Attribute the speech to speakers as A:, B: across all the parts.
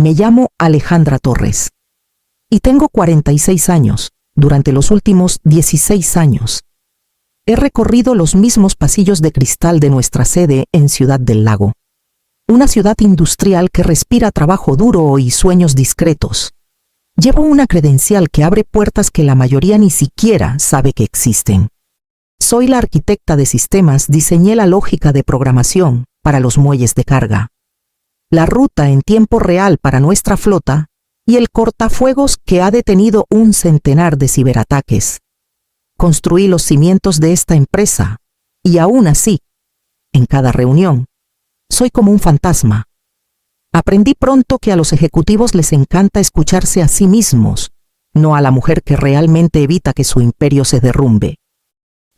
A: Me llamo Alejandra Torres y tengo 46 años. Durante los últimos 16 años he recorrido los mismos pasillos de cristal de nuestra sede en Ciudad del Lago, una ciudad industrial que respira trabajo duro y sueños discretos. Llevo una credencial que abre puertas que la mayoría ni siquiera sabe que existen. Soy la arquitecta de sistemas, diseñé la lógica de programación para los muelles de carga, la ruta en tiempo real para nuestra flota y el cortafuegos que ha detenido un centenar de ciberataques. Construí los cimientos de esta empresa y aún así, en cada reunión, soy como un fantasma. Aprendí pronto que a los ejecutivos les encanta escucharse a sí mismos, no a la mujer que realmente evita que su imperio se derrumbe.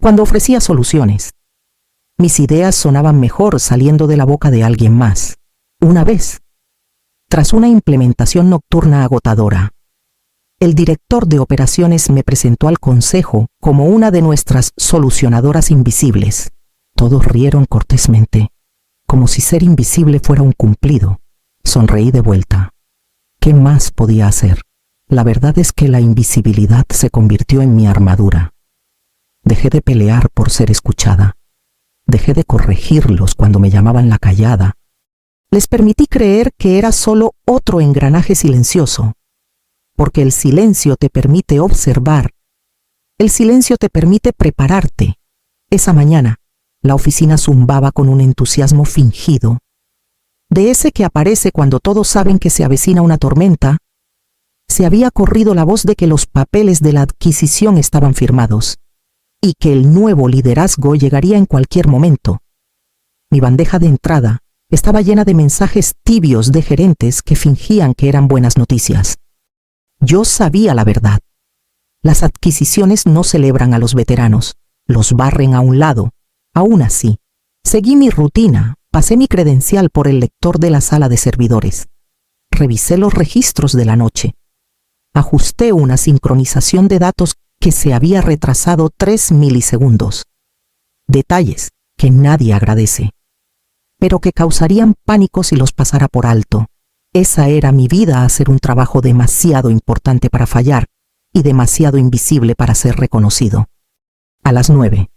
A: Cuando ofrecía soluciones, mis ideas sonaban mejor saliendo de la boca de alguien más. Una vez, tras una implementación nocturna agotadora, el director de operaciones me presentó al consejo como una de nuestras solucionadoras invisibles. Todos rieron cortésmente, como si ser invisible fuera un cumplido. Sonreí de vuelta. ¿Qué más podía hacer? La verdad es que la invisibilidad se convirtió en mi armadura. Dejé de pelear por ser escuchada. Dejé de corregirlos cuando me llamaban la callada. Les permití creer que era solo otro engranaje silencioso, porque el silencio te permite observar. El silencio te permite prepararte. Esa mañana, la oficina zumbaba con un entusiasmo fingido, de ese que aparece cuando todos saben que se avecina una tormenta. Se había corrido la voz de que los papeles de la adquisición estaban firmados y que el nuevo liderazgo llegaría en cualquier momento. Mi bandeja de entrada estaba llena de mensajes tibios de gerentes que fingían que eran buenas noticias. Yo sabía la verdad. Las adquisiciones no celebran a los veteranos, los barren a un lado. Aún así, seguí mi rutina, pasé mi credencial por el lector de la sala de servidores. Revisé los registros de la noche. Ajusté una sincronización de datos que se había retrasado 3 milisegundos. Detalles que nadie agradece, pero que causarían pánico si los pasara por alto. Esa era mi vida, hacer un trabajo demasiado importante para fallar y demasiado invisible para ser reconocido. A las 9,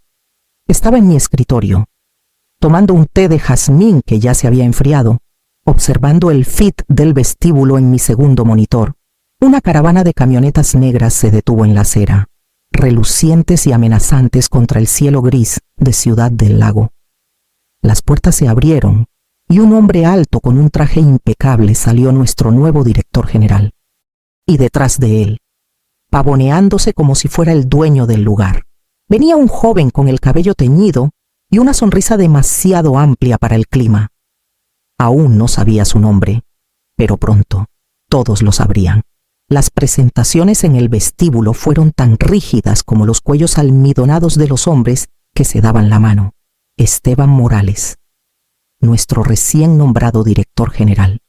A: estaba en mi escritorio, tomando un té de jazmín que ya se había enfriado, observando el feed del vestíbulo en mi segundo monitor. Una caravana de camionetas negras se detuvo en la acera, relucientes y amenazantes contra el cielo gris de Ciudad del Lago. Las puertas se abrieron y un hombre alto con un traje impecable salió, nuestro nuevo director general. Y detrás de él, pavoneándose como si fuera el dueño del lugar, venía un joven con el cabello teñido y una sonrisa demasiado amplia para el clima. Aún no sabía su nombre, pero pronto todos lo sabrían. Las presentaciones en el vestíbulo fueron tan rígidas como los cuellos almidonados de los hombres que se daban la mano. Esteban Morales, nuestro recién nombrado director general.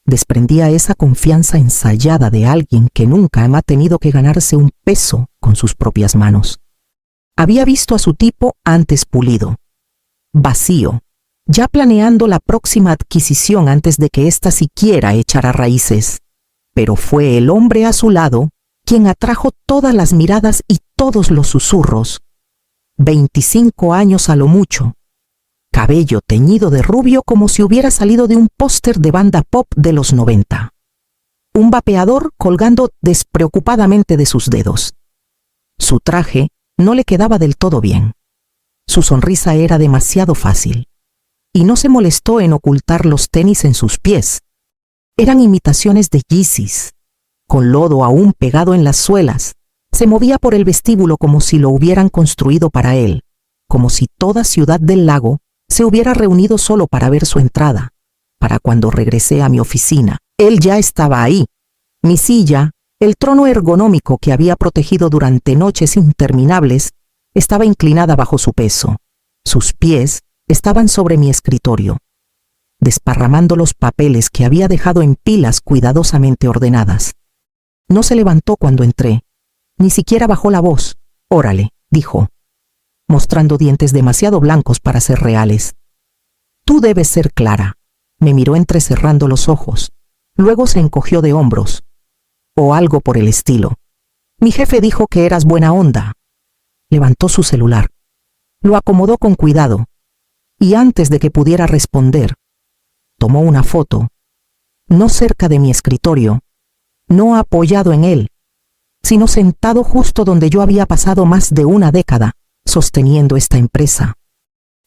A: Desprendía esa confianza ensayada de alguien que nunca ha tenido que ganarse un peso con sus propias manos. Había visto a su tipo antes pulido, vacío, ya planeando la próxima adquisición antes de que ésta siquiera echara raíces. Pero fue el hombre a su lado quien atrajo todas las miradas y todos los susurros. 25 años a lo mucho, cabello teñido de rubio como si hubiera salido de un póster de banda pop de los 90. Un vapeador colgando despreocupadamente de sus dedos. Su traje no le quedaba del todo bien. Su sonrisa era demasiado fácil, y no se molestó en ocultar los tenis en sus pies. Eran imitaciones de Yeezys, con lodo aún pegado en las suelas. Se movía por el vestíbulo como si lo hubieran construido para él, como si toda Ciudad del Lago se hubiera reunido solo para ver su entrada. Para cuando regresé a mi oficina, él ya estaba ahí. Mi silla, el trono ergonómico que había protegido durante noches interminables, estaba inclinada bajo su peso. Sus pies estaban sobre mi escritorio, desparramando los papeles que había dejado en pilas cuidadosamente ordenadas. No se levantó cuando entré, ni siquiera bajó la voz. «Órale», dijo, mostrando dientes demasiado blancos para ser reales. «Tú debes ser Clara». Me miró entrecerrando los ojos. Luego se encogió de hombros, o algo por el estilo. Mi jefe dijo que eras buena onda. Levantó su celular, lo acomodó con cuidado, y antes de que pudiera responder, tomó una foto, no cerca de mi escritorio, no apoyado en él, sino sentado justo donde yo había pasado más de una década, sosteniendo esta empresa.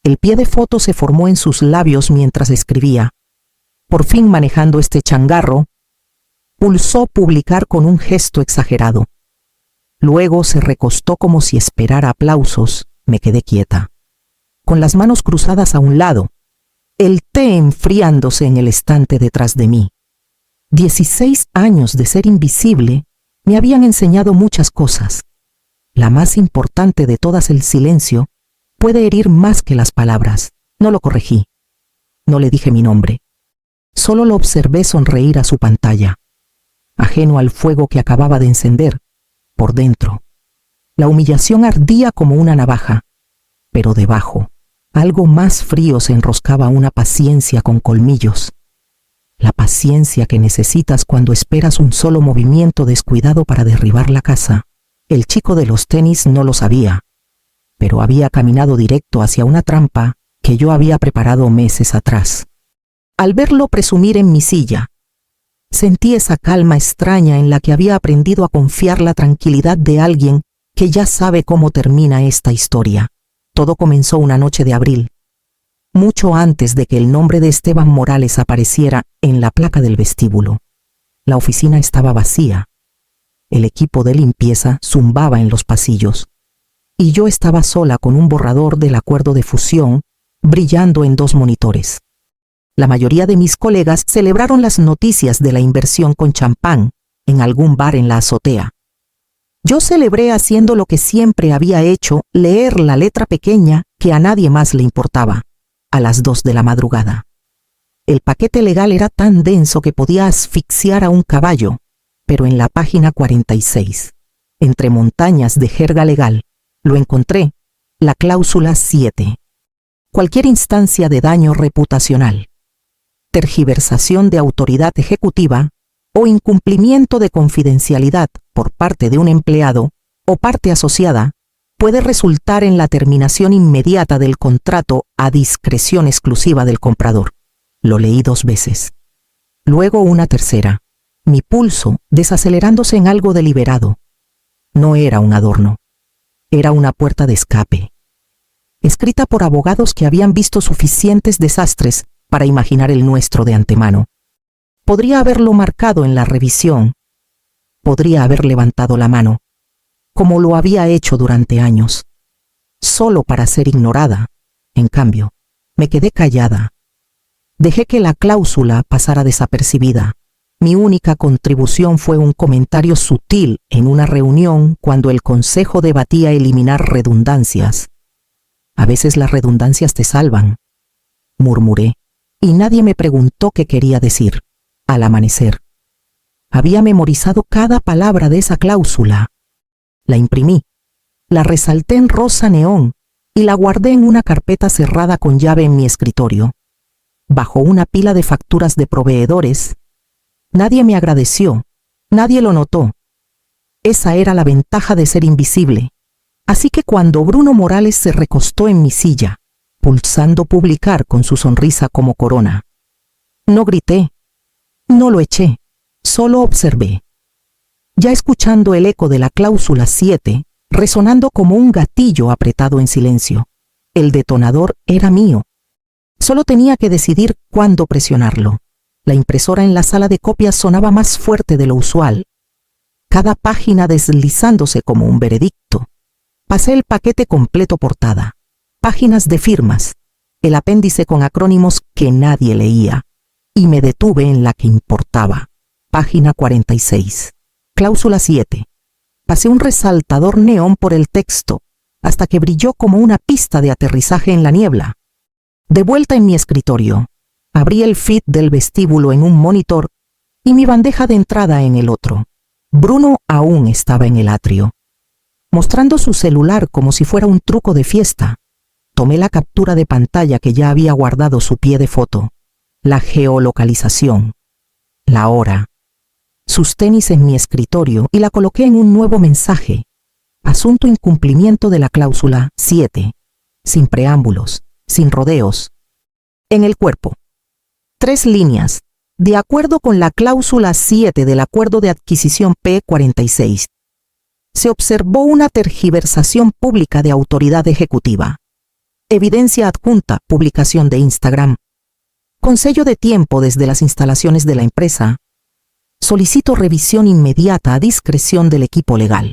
A: El pie de foto se formó en sus labios mientras escribía. Por fin manejando este changarro, pulsó publicar con un gesto exagerado. Luego se recostó como si esperara aplausos. Me quedé quieta, con las manos cruzadas a un lado, el té enfriándose en el estante detrás de mí. 16 años de ser invisible me habían enseñado muchas cosas. La más importante de todas, el silencio, puede herir más que las palabras. No lo corregí. No le dije mi nombre. Solo lo observé sonreír a su pantalla, ajeno al fuego que acababa de encender. Por dentro, la humillación ardía como una navaja, pero debajo, algo más frío se enroscaba, una paciencia con colmillos. La paciencia que necesitas cuando esperas un solo movimiento descuidado para derribar la casa. El chico de los tenis no lo sabía, pero había caminado directo hacia una trampa que yo había preparado meses atrás. Al verlo presumir en mi silla, sentí esa calma extraña en la que había aprendido a confiar, la tranquilidad de alguien que ya sabe cómo termina esta historia. Todo comenzó una noche de abril, mucho antes de que el nombre de Esteban Morales apareciera en la placa del vestíbulo. La oficina estaba vacía. El equipo de limpieza zumbaba en los pasillos, y yo estaba sola con un borrador del acuerdo de fusión brillando en 2 monitores. La mayoría de mis colegas celebraron las noticias de la inversión con champán en algún bar en la azotea. Yo celebré haciendo lo que siempre había hecho, leer la letra pequeña que a nadie más le importaba, a las 2 de la madrugada. El paquete legal era tan denso que podía asfixiar a un caballo, pero en la página 46, entre montañas de jerga legal, lo encontré, la cláusula 7. Cualquier instancia de daño reputacional, tergiversación de autoridad ejecutiva o incumplimiento de confidencialidad por parte de un empleado o parte asociada puede resultar en la terminación inmediata del contrato a discreción exclusiva del comprador. Lo leí 2 veces. Luego una tercera, mi pulso desacelerándose en algo deliberado. No era un adorno. Era una puerta de escape, escrita por abogados que habían visto suficientes desastres para imaginar el nuestro de antemano. Podría haberlo marcado en la revisión. Podría haber levantado la mano, como lo había hecho durante años, solo para ser ignorada. En cambio, me quedé callada. Dejé que la cláusula pasara desapercibida. Mi única contribución fue un comentario sutil en una reunión cuando el consejo debatía eliminar redundancias. A veces las redundancias te salvan, murmuré, y nadie me preguntó qué quería decir. Al amanecer, había memorizado cada palabra de esa cláusula. La imprimí, la resalté en rosa neón y la guardé en una carpeta cerrada con llave en mi escritorio, bajo una pila de facturas de proveedores. Nadie me agradeció, nadie lo notó. Esa era la ventaja de ser invisible. Así que cuando Bruno Morales se recostó en mi silla, pulsando publicar con su sonrisa como corona, no grité, no lo eché, solo observé. Ya escuchando el eco de la cláusula 7, resonando como un gatillo apretado en silencio. El detonador era mío. Solo tenía que decidir cuándo presionarlo. La impresora en la sala de copias sonaba más fuerte de lo usual, cada página deslizándose como un veredicto. Pasé el paquete completo portada, páginas de firmas, el apéndice con acrónimos que nadie leía, y me detuve en la que importaba. Página 46. Cláusula 7. Pasé un resaltador neón por el texto, hasta que brilló como una pista de aterrizaje en la niebla. De vuelta en mi escritorio, abrí el feed del vestíbulo en un monitor y mi bandeja de entrada en el otro. Bruno aún estaba en el atrio, mostrando su celular como si fuera un truco de fiesta. Tomé la captura de pantalla que ya había guardado su pie de foto, la geolocalización. la hora, sus tenis en mi escritorio y la coloqué en un nuevo mensaje. Asunto incumplimiento de la cláusula 7, sin preámbulos, sin rodeos. En el cuerpo. 3 líneas. De acuerdo con la cláusula 7 del Acuerdo de Adquisición P46, se observó una tergiversación pública de autoridad ejecutiva. Evidencia adjunta, publicación de Instagram. Con sello de tiempo desde las instalaciones de la empresa. Solicito revisión inmediata a discreción del equipo legal.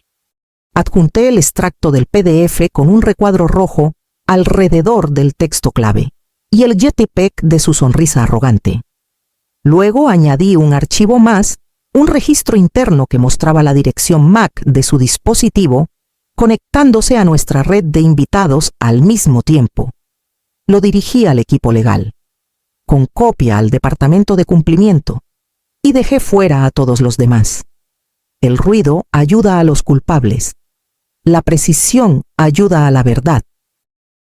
A: Adjunté el extracto del PDF con un recuadro rojo alrededor del texto clave y el JPEG de su sonrisa arrogante. Luego añadí un archivo más, un registro interno que mostraba la dirección MAC de su dispositivo, conectándose a nuestra red de invitados al mismo tiempo. Lo dirigí al equipo legal, con copia al departamento de cumplimiento, y dejé fuera a todos los demás. El ruido ayuda a los culpables. La precisión ayuda a la verdad.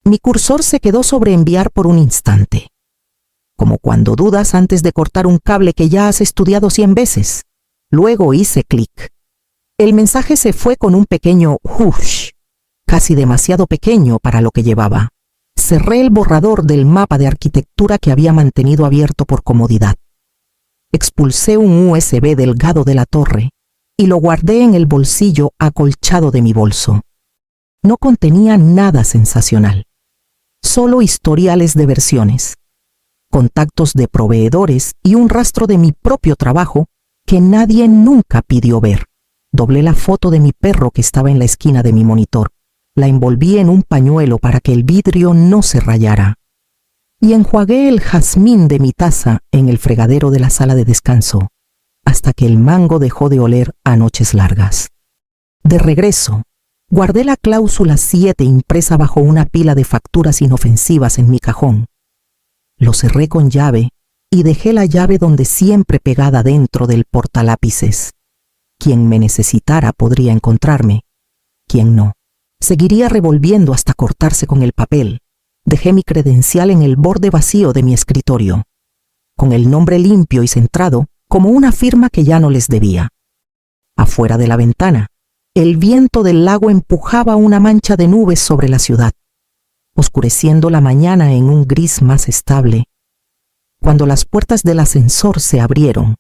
A: Mi cursor se quedó sobre enviar por un instante. Como cuando dudas antes de cortar un cable que ya has estudiado 100 veces. Luego hice clic. El mensaje se fue con un pequeño whoosh, casi demasiado pequeño para lo que llevaba. Cerré el borrador del mapa de arquitectura que había mantenido abierto por comodidad. Expulsé un USB delgado de la torre y lo guardé en el bolsillo acolchado de mi bolso. No contenía nada sensacional, solo historiales de versiones, contactos de proveedores y un rastro de mi propio trabajo que nadie nunca pidió ver. Doblé la foto de mi perro que estaba en la esquina de mi monitor, la envolví en un pañuelo para que el vidrio no se rayara y enjuagué el jazmín de mi taza en el fregadero de la sala de descanso hasta que el mango dejó de oler a noches largas. De regreso, guardé la cláusula 7 impresa bajo una pila de facturas inofensivas en mi cajón. Lo cerré con llave y dejé la llave donde siempre pegada dentro del portalápices. Quien me necesitara podría encontrarme, quien no. Seguiría revolviendo hasta cortarse con el papel. Dejé mi credencial en el borde vacío de mi escritorio, con el nombre limpio y centrado como una firma que ya no les debía. Afuera de la ventana, el viento del lago empujaba una mancha de nubes sobre la ciudad, oscureciendo la mañana en un gris más estable. Cuando las puertas del ascensor se abrieron,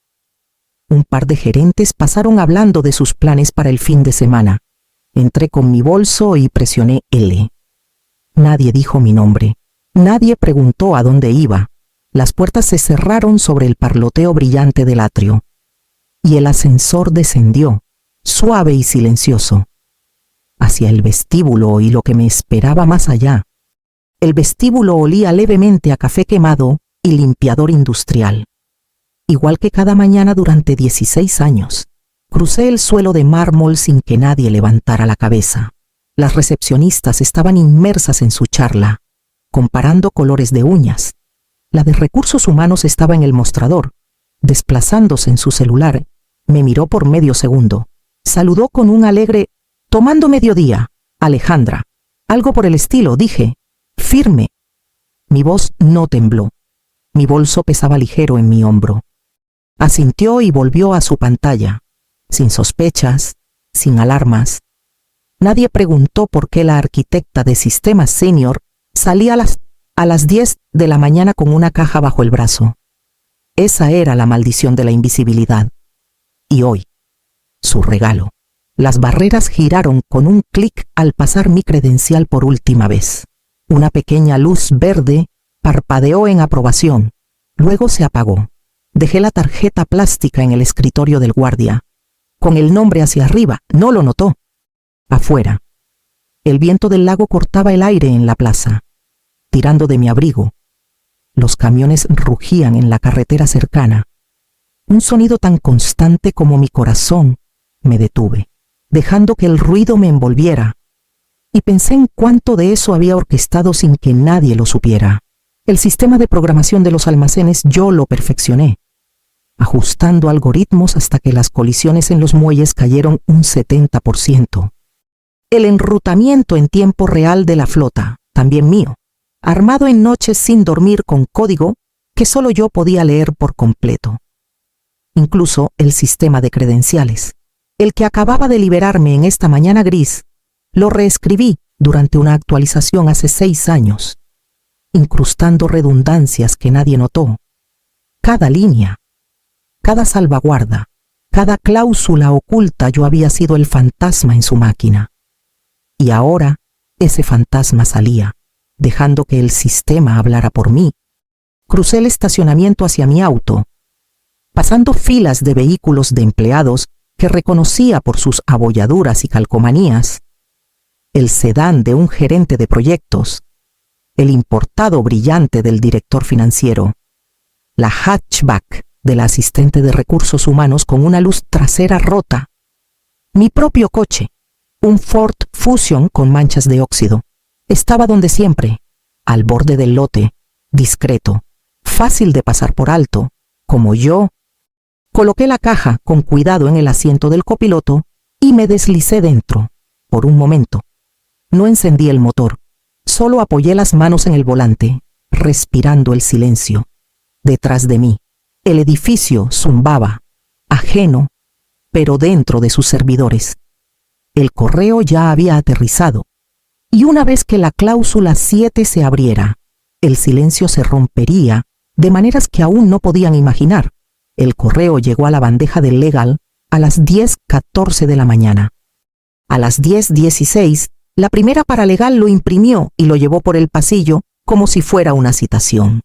A: un par de gerentes pasaron hablando de sus planes para el fin de semana. Entré con mi bolso y presioné L. Nadie dijo mi nombre. Nadie preguntó a dónde iba. Las puertas se cerraron sobre el parloteo brillante del atrio. Y el ascensor descendió, suave y silencioso, hacia el vestíbulo y lo que me esperaba más allá. El vestíbulo olía levemente a café quemado y limpiador industrial. Igual que cada mañana durante 16 años, crucé el suelo de mármol sin que nadie levantara la cabeza. Las recepcionistas estaban inmersas en su charla, comparando colores de uñas. La de recursos humanos estaba en el mostrador, desplazándose en su celular. Me miró por medio segundo. Saludó con un alegre «Tomando mediodía, Alejandra». Algo por el estilo, dije, firme. Mi voz no tembló. Mi bolso pesaba ligero en mi hombro. Asintió y volvió a su pantalla, sin sospechas, sin alarmas. Nadie preguntó por qué la arquitecta de sistemas senior salía a las 10 de la mañana con una caja bajo el brazo. Esa era la maldición de la invisibilidad. Y hoy, su regalo. Las barreras giraron con un clic al pasar mi credencial por última vez. Una pequeña luz verde parpadeó en aprobación. Luego se apagó. Dejé la tarjeta plástica en el escritorio del guardia. Con el nombre hacia arriba, no lo notó. Afuera. El viento del lago cortaba el aire en la plaza, tirando de mi abrigo. Los camiones rugían en la carretera cercana. Un sonido tan constante como mi corazón. Me detuve, dejando que el ruido me envolviera. Y pensé en cuánto de eso había orquestado sin que nadie lo supiera. El sistema de programación de los almacenes yo lo perfeccioné, ajustando algoritmos hasta que las colisiones en los muelles cayeron un 70%. El enrutamiento en tiempo real de la flota, también mío, armado en noches sin dormir con código que solo yo podía leer por completo. incluso el sistema de credenciales. El que acababa de liberarme en esta mañana gris, lo reescribí durante una actualización hace 6 años, incrustando redundancias que nadie notó. Cada línea, cada salvaguarda, cada cláusula oculta, yo había sido el fantasma en su máquina. Y ahora ese fantasma salía, dejando que el sistema hablara por mí. Crucé el estacionamiento hacia mi auto, pasando filas de vehículos de empleados que reconocía por sus abolladuras y calcomanías, el sedán de un gerente de proyectos, el importado brillante del director financiero, la hatchback de la asistente de recursos humanos con una luz trasera rota, mi propio coche, un Ford Fusion con manchas de óxido. Estaba donde siempre, al borde del lote, discreto, fácil de pasar por alto, como yo. Coloqué la caja con cuidado en el asiento del copiloto y me deslicé dentro. Por un momento. No encendí el motor, solo apoyé las manos en el volante, respirando el silencio. Detrás de mí, el edificio zumbaba, ajeno, pero dentro de sus servidores. El correo ya había aterrizado, y una vez que la cláusula 7 se abriera, el silencio se rompería de maneras que aún no podían imaginar. El correo llegó a la bandeja del legal a las 10:14 de la mañana. A las 10:16, la primera paralegal lo imprimió y lo llevó por el pasillo como si fuera una citación.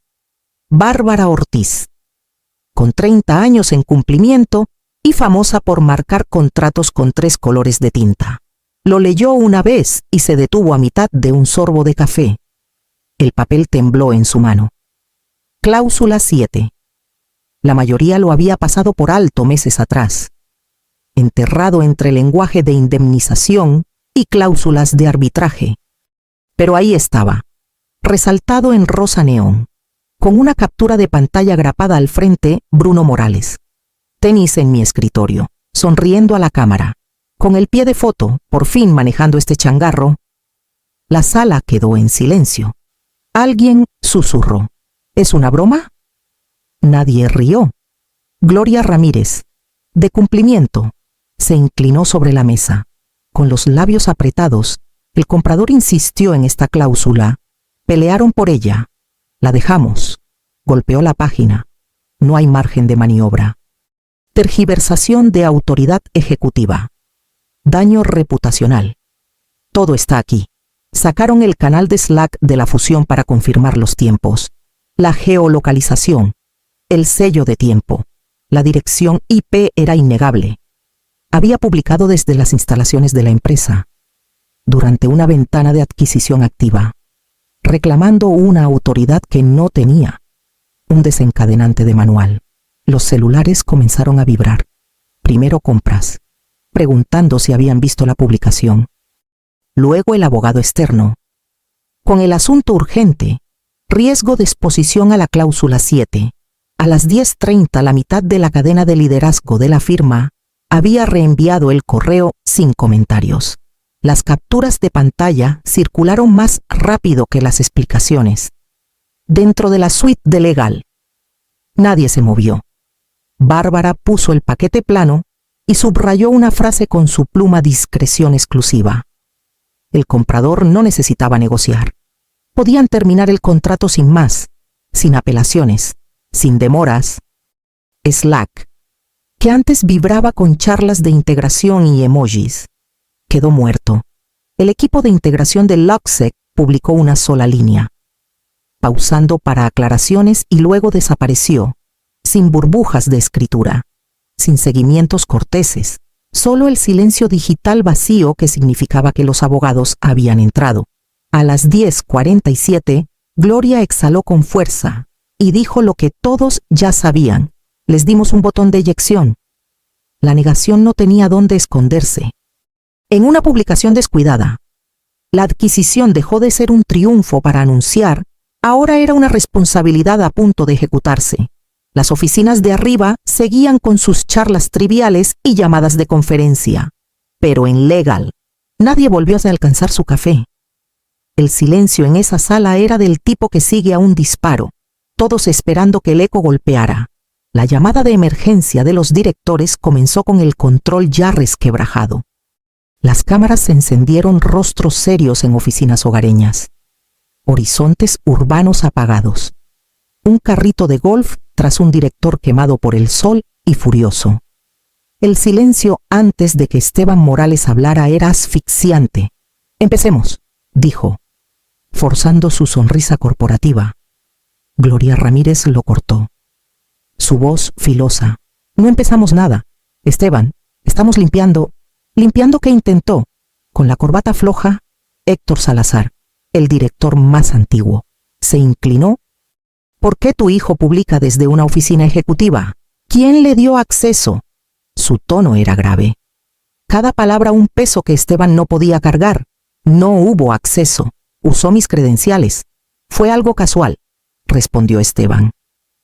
A: Bárbara Ortiz, con 30 años en cumplimiento y famosa por marcar contratos con 3 colores de tinta. Lo leyó una vez y se detuvo a mitad de un sorbo de café. El papel tembló en su mano. Cláusula 7. La mayoría lo había pasado por alto meses atrás, enterrado entre lenguaje de indemnización y cláusulas de arbitraje. Pero ahí estaba, resaltado en rosa neón, con una captura de pantalla grapada al frente, Bruno Morales. Tenis en mi escritorio, sonriendo a la cámara, con el pie de foto, por fin manejando este changarro. La sala quedó en silencio. Alguien susurró: ¿Es una broma? Nadie rió. Gloria Ramírez, de cumplimiento, se inclinó sobre la mesa. Con los labios apretados, el comprador insistió en esta cláusula. Pelearon por ella. La dejamos. Golpeó la página. No hay margen de maniobra. Tergiversación de autoridad ejecutiva. Daño reputacional. Todo está aquí. Sacaron el canal de Slack de la fusión para confirmar los tiempos. La geolocalización. El sello de tiempo. La dirección IP era innegable. Había publicado desde las instalaciones de la empresa, durante una ventana de adquisición activa, reclamando una autoridad que no tenía. Un desencadenante de manual. Los celulares comenzaron a vibrar. Primero compras, preguntando si habían visto la publicación. Luego el abogado externo. Con el asunto urgente, riesgo de exposición a la cláusula 7. A las 10:30 la mitad de la cadena de liderazgo de la firma había reenviado el correo sin comentarios. Las capturas de pantalla circularon más rápido que las explicaciones. Dentro de la suite de legal, nadie se movió. Bárbara puso el paquete plano y subrayó una frase con su pluma discreción exclusiva. El comprador no necesitaba negociar. Podían terminar el contrato sin más, sin apelaciones, sin demoras. Slack, que antes vibraba con charlas de integración y emojis, quedó muerto. El equipo de integración de Logsec publicó una sola línea, pausando para aclaraciones, y luego desapareció, sin burbujas de escritura, sin seguimientos corteses, solo el silencio digital vacío que significaba que los abogados habían entrado. A las 10:47, Gloria exhaló con fuerza y dijo lo que todos ya sabían: les dimos un botón de eyección. La negación no tenía dónde esconderse. En una publicación descuidada, la adquisición dejó de ser un triunfo para anunciar, ahora era una responsabilidad a punto de ejecutarse. Las oficinas de arriba seguían con sus charlas triviales y llamadas de conferencia. Pero en legal, nadie volvió a alcanzar su café. El silencio en esa sala era del tipo que sigue a un disparo, todos esperando que el eco golpeara. La llamada de emergencia de los directores comenzó con el control ya resquebrajado. Las cámaras se encendieron, rostros serios en oficinas hogareñas. Horizontes urbanos apagados. Un carrito de golf tras un director quemado por el sol y furioso. El silencio antes de que Esteban Morales hablara era asfixiante. «Empecemos», dijo, forzando su sonrisa corporativa. Gloria Ramírez lo cortó. Su voz filosa. «No empezamos nada. Esteban, estamos limpiando». «¿Limpiando qué intentó?» Con la corbata floja, Héctor Salazar, el director más antiguo, se inclinó. «¿Por qué tu hijo publica desde una oficina ejecutiva? ¿Quién le dio acceso?» Su tono era grave. Cada palabra un peso que Esteban no podía cargar. «No hubo acceso. Usó mis credenciales. Fue algo casual», respondió Esteban.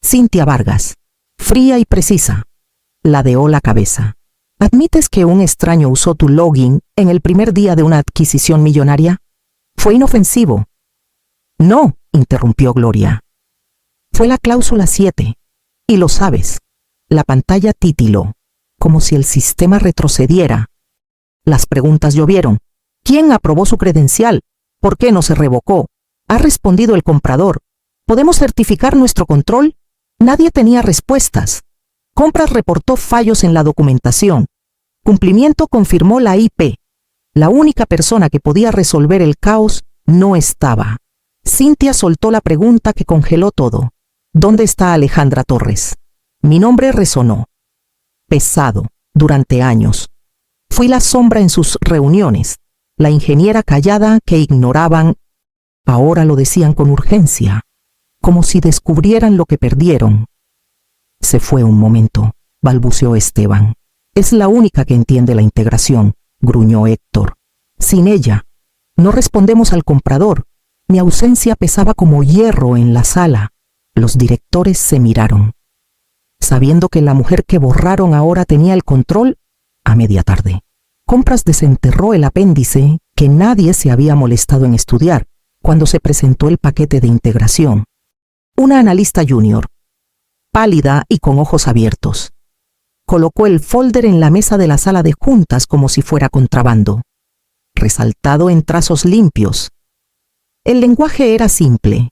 A: Cintia Vargas, fría y precisa, ladeó la cabeza. ¿Admites que un extraño usó tu login en el primer día de una adquisición millonaria? Fue inofensivo. No, interrumpió Gloria. Fue la cláusula 7. Y lo sabes. La pantalla titiló, como si el sistema retrocediera. Las preguntas llovieron. ¿Quién aprobó su credencial? ¿Por qué no se revocó? ¿Ha respondido el comprador? ¿Podemos certificar nuestro control? Nadie tenía respuestas. Compras reportó fallos en la documentación. Cumplimiento confirmó la IP. La única persona que podía resolver el caos no estaba. Cintia soltó la pregunta que congeló todo. ¿Dónde está Alejandra Torres? Mi nombre resonó. Pesado, durante años. Fui la sombra en sus reuniones, la ingeniera callada que ignoraban. Ahora lo decían con urgencia, como si descubrieran lo que perdieron. Se fue un momento, balbuceó Esteban. Es la única que entiende la integración, gruñó Héctor. Sin ella, no respondemos al comprador. Mi ausencia pesaba como hierro en la sala. Los directores se miraron. Sabiendo que la mujer que borraron ahora tenía el control, a media tarde. Compras desenterró el apéndice que nadie se había molestado en estudiar cuando se presentó el paquete de integración. Una analista junior, pálida y con ojos abiertos. Colocó el folder en la mesa de la sala de juntas como si fuera contrabando, resaltado en trazos limpios. El lenguaje era simple.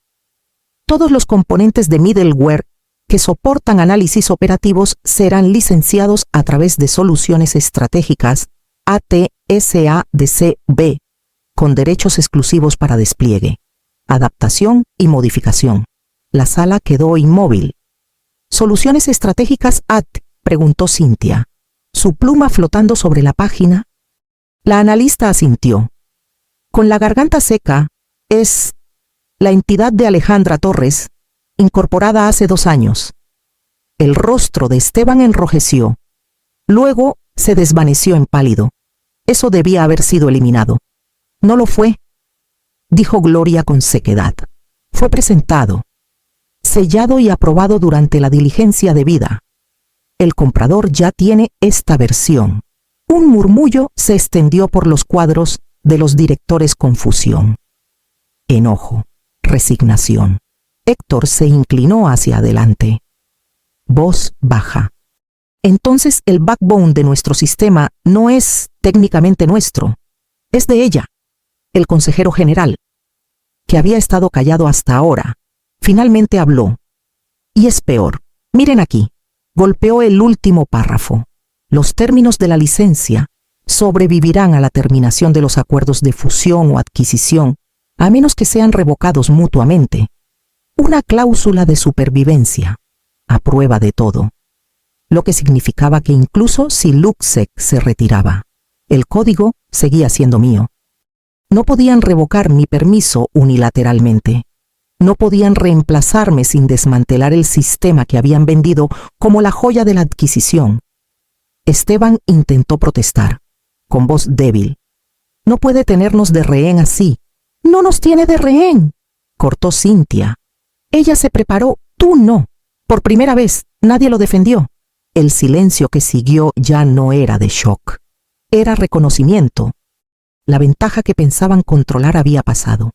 A: Todos los componentes de middleware que soportan análisis operativos serán licenciados a través de soluciones estratégicas ATSADCB, con derechos exclusivos para despliegue, adaptación y modificación. La sala quedó inmóvil. ¿Soluciones estratégicas AT?, preguntó Cintia, su pluma flotando sobre la página. La analista asintió. Con la garganta seca, es la entidad de Alejandra Torres, incorporada hace 2 años. El rostro de Esteban enrojeció. Luego se desvaneció en pálido. Eso debía haber sido eliminado. No lo fue, dijo Gloria con sequedad. Fue presentado, sellado y aprobado durante la diligencia debida. El comprador ya tiene esta versión. Un murmullo se extendió por los cuadros de los directores. Confusión, enojo, resignación. Héctor se inclinó hacia adelante. Voz baja. Entonces el backbone de nuestro sistema no es técnicamente nuestro, es de ella. El consejero general, que había estado callado hasta ahora, finalmente habló. Y es peor. Miren aquí. Golpeó el último párrafo. Los términos de la licencia sobrevivirán a la terminación de los acuerdos de fusión o adquisición, a menos que sean revocados mutuamente. Una cláusula de supervivencia, a prueba de todo. Lo que significaba que incluso si Luxec se retiraba, el código seguía siendo mío. No podían revocar mi permiso unilateralmente. No podían reemplazarme sin desmantelar el sistema que habían vendido como la joya de la adquisición. Esteban intentó protestar, con voz débil. No puede tenernos de rehén así. No nos tiene de rehén, cortó Cintia. Ella se preparó, tú no. Por primera vez, nadie lo defendió. El silencio que siguió ya no era de shock. Era reconocimiento. La ventaja que pensaban controlar había pasado.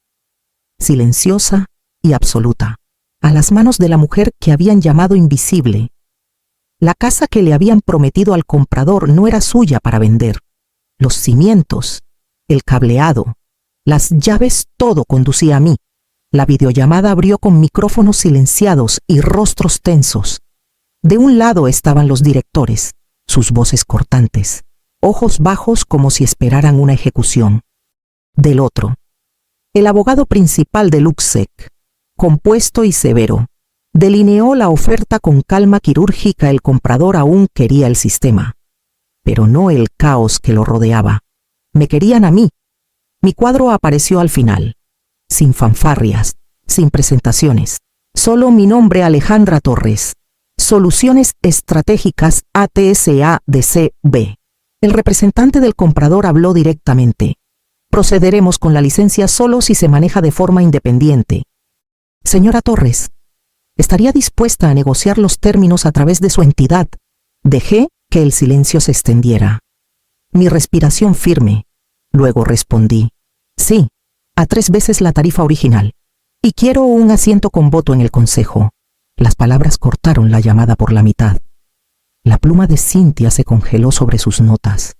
A: Silenciosa y absoluta, a las manos de la mujer que habían llamado invisible. La casa que le habían prometido al comprador no era suya para vender. Los cimientos, el cableado, las llaves, todo conducía a mí. La videollamada abrió con micrófonos silenciados y rostros tensos. De un lado estaban los directores, sus voces cortantes, ojos bajos como si esperaran una ejecución. Del otro, el abogado principal de Luxec, compuesto y severo, delineó la oferta con calma quirúrgica. El comprador aún quería el sistema, pero no el caos que lo rodeaba. Me querían a mí. Mi cuadro apareció al final, sin fanfarrias, sin presentaciones, solo mi nombre: Alejandra Torres, Soluciones Estratégicas ATSA-DCB. El representante del comprador habló directamente. Procederemos con la licencia solo si se maneja de forma independiente. Señora Torres, ¿estaría dispuesta a negociar los términos a través de su entidad? Dejé que el silencio se extendiera. Mi respiración firme. Luego respondí: sí, a 3 veces la tarifa original. Y quiero un asiento con voto en el consejo. Las palabras cortaron la llamada por la mitad. La pluma de Cintia se congeló sobre sus notas.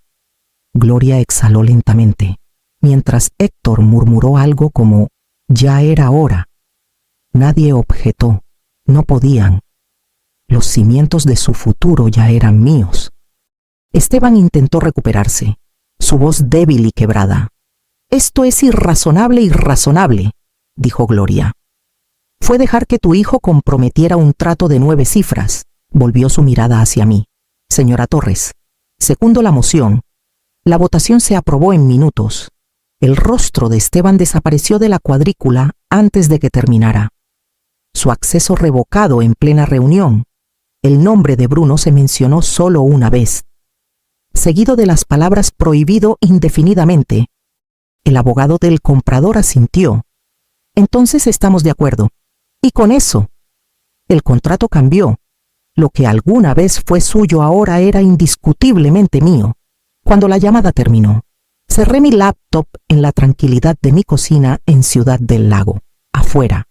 A: Gloria exhaló lentamente, mientras Héctor murmuró algo como: ya era hora. Nadie objetó. No podían. Los cimientos de su futuro ya eran míos. Esteban intentó recuperarse, su voz débil y quebrada. Esto es irrazonable, dijo Gloria. Fue dejar que tu hijo comprometiera un trato de 9 cifras. Volvió su mirada hacia mí. Señora Torres, secundo la moción. La votación se aprobó en minutos. El rostro de Esteban desapareció de la cuadrícula antes de que terminara. Su acceso revocado en plena reunión. El nombre de Bruno se mencionó solo una vez, seguido de las palabras prohibido indefinidamente. El abogado del comprador asintió. Entonces estamos de acuerdo. Y con eso, el contrato cambió. Lo que alguna vez fue suyo ahora era indiscutiblemente mío. Cuando la llamada terminó, cerré mi laptop en la tranquilidad de mi cocina en Ciudad del Lago, afuera.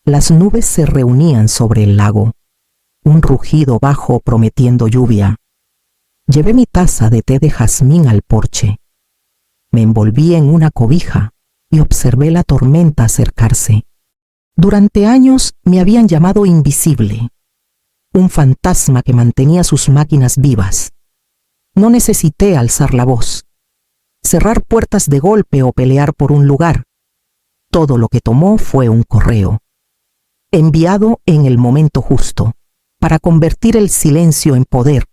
A: Las nubes se reunían sobre el lago. Un rugido bajo prometiendo lluvia. Llevé mi taza de té de jazmín al porche. Me envolví en una cobija y observé la tormenta acercarse. Durante años me habían llamado invisible, un fantasma que mantenía sus máquinas vivas. No necesité alzar la voz, cerrar puertas de golpe o pelear por un lugar. Todo lo que tomó fue un correo, enviado en el momento justo, para convertir el silencio en poder.